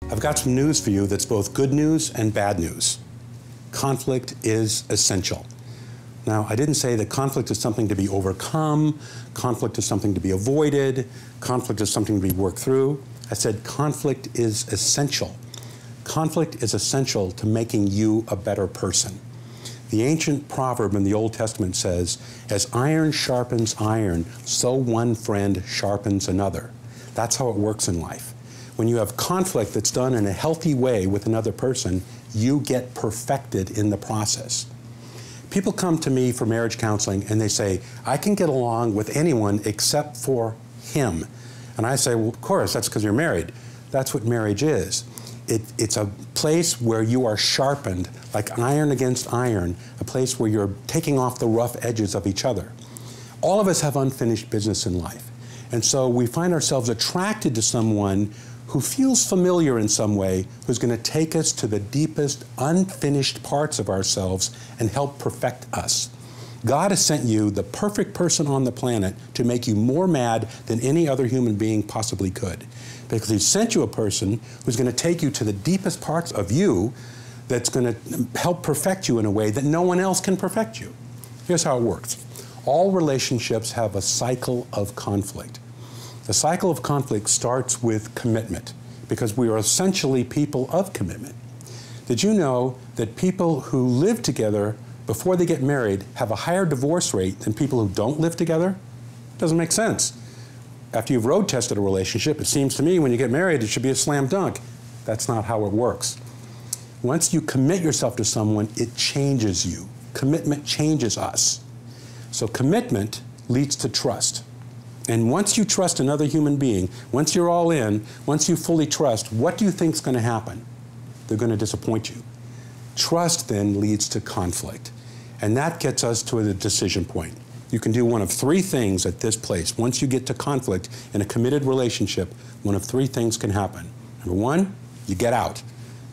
I've got some news for you that's both good news and bad news. Conflict is essential. Now, I didn't say that conflict is something to be overcome, conflict is something to be avoided, conflict is something to be worked through. I said conflict is essential. Conflict is essential to making you a better person. The ancient proverb in the Old Testament says, as iron sharpens iron, so one friend sharpens another. That's how it works in life. When you have conflict that's done in a healthy way with another person, you get perfected in the process. People come to me for marriage counseling and they say, I can get along with anyone except for him. And I say, well, of course, that's because you're married. That's what marriage is. It's a place where you are sharpened, like iron against iron, a place where you're taking off the rough edges of each other. All of us have unfinished business in life. And so we find ourselves attracted to someone who feels familiar in some way, who's going to take us to the deepest, unfinished parts of ourselves and help perfect us. God has sent you the perfect person on the planet to make you more mad than any other human being possibly could. Because He sent you a person who's going to take you to the deepest parts of you that's going to help perfect you in a way that no one else can perfect you. Here's how it works. All relationships have a cycle of conflict. The cycle of conflict starts with commitment, because we are essentially people of commitment. Did you know that people who live together before they get married have a higher divorce rate than people who don't live together? Doesn't make sense. After you've road tested a relationship, it seems to me when you get married, it should be a slam dunk. That's not how it works. Once you commit yourself to someone, it changes you. Commitment changes us. So commitment leads to trust. And once you trust another human being, once you're all in, once you fully trust, what do you think is going to happen? They're going to disappoint you. Trust then leads to conflict. And that gets us to a decision point. You can do one of three things at this place. Once you get to conflict in a committed relationship, one of three things can happen. Number one, you get out.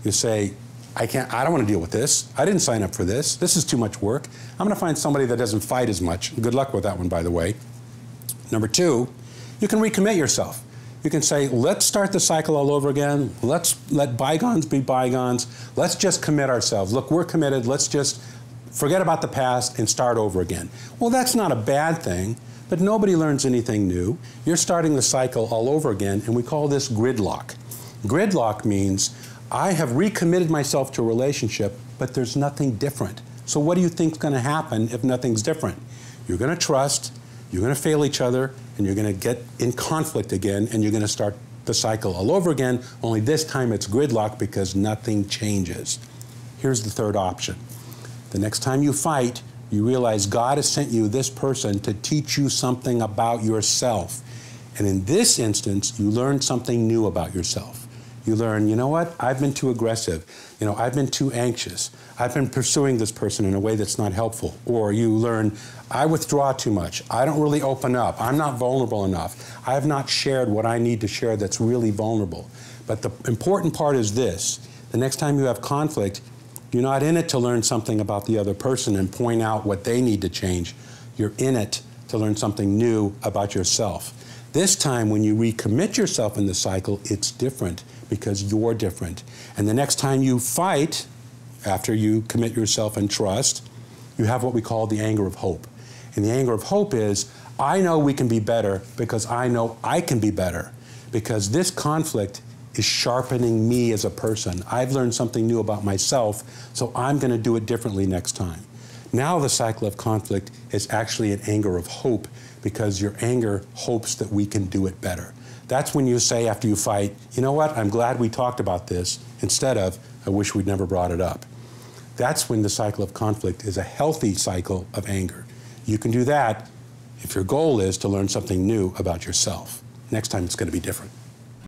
You say, I don't want to deal with this. I didn't sign up for this. This is too much work. I'm going to find somebody that doesn't fight as much. Good luck with that one, by the way. Number two, you can recommit yourself. You can say, let's start the cycle all over again. Let's let bygones be bygones. Let's just commit ourselves. Look, we're committed. Let's just forget about the past and start over again. Well, that's not a bad thing, but nobody learns anything new. You're starting the cycle all over again, and we call this gridlock. Gridlock means I have recommitted myself to a relationship, but there's nothing different. So what do you think is going to happen if nothing's different? You're going to trust, you're going to fail each other, and you're going to get in conflict again, and you're going to start the cycle all over again, only this time it's gridlock because nothing changes. Here's the third option. The next time you fight, you realize God has sent you this person to teach you something about yourself. And in this instance, you learn something new about yourself. You learn, you know what, I've been too aggressive. You know, I've been too anxious. I've been pursuing this person in a way that's not helpful. Or you learn, I withdraw too much. I don't really open up. I'm not vulnerable enough. I have not shared what I need to share that's really vulnerable. But the important part is this. The next time you have conflict, you're not in it to learn something about the other person and point out what they need to change. You're in it to learn something new about yourself. This time, when you recommit yourself in the cycle, it's different because you're different. And the next time you fight, after you commit yourself and trust, you have what we call the anger of hope. And the anger of hope is, I know we can be better because I know I can be better. Because this conflict is sharpening me as a person. I've learned something new about myself, so I'm going to do it differently next time. Now the cycle of conflict is actually an anger of hope because your anger hopes that we can do it better. That's when you say after you fight, you know what, I'm glad we talked about this, instead of, I wish we'd never brought it up. That's when the cycle of conflict is a healthy cycle of anger. You can do that if your goal is to learn something new about yourself. Next time it's going to be different.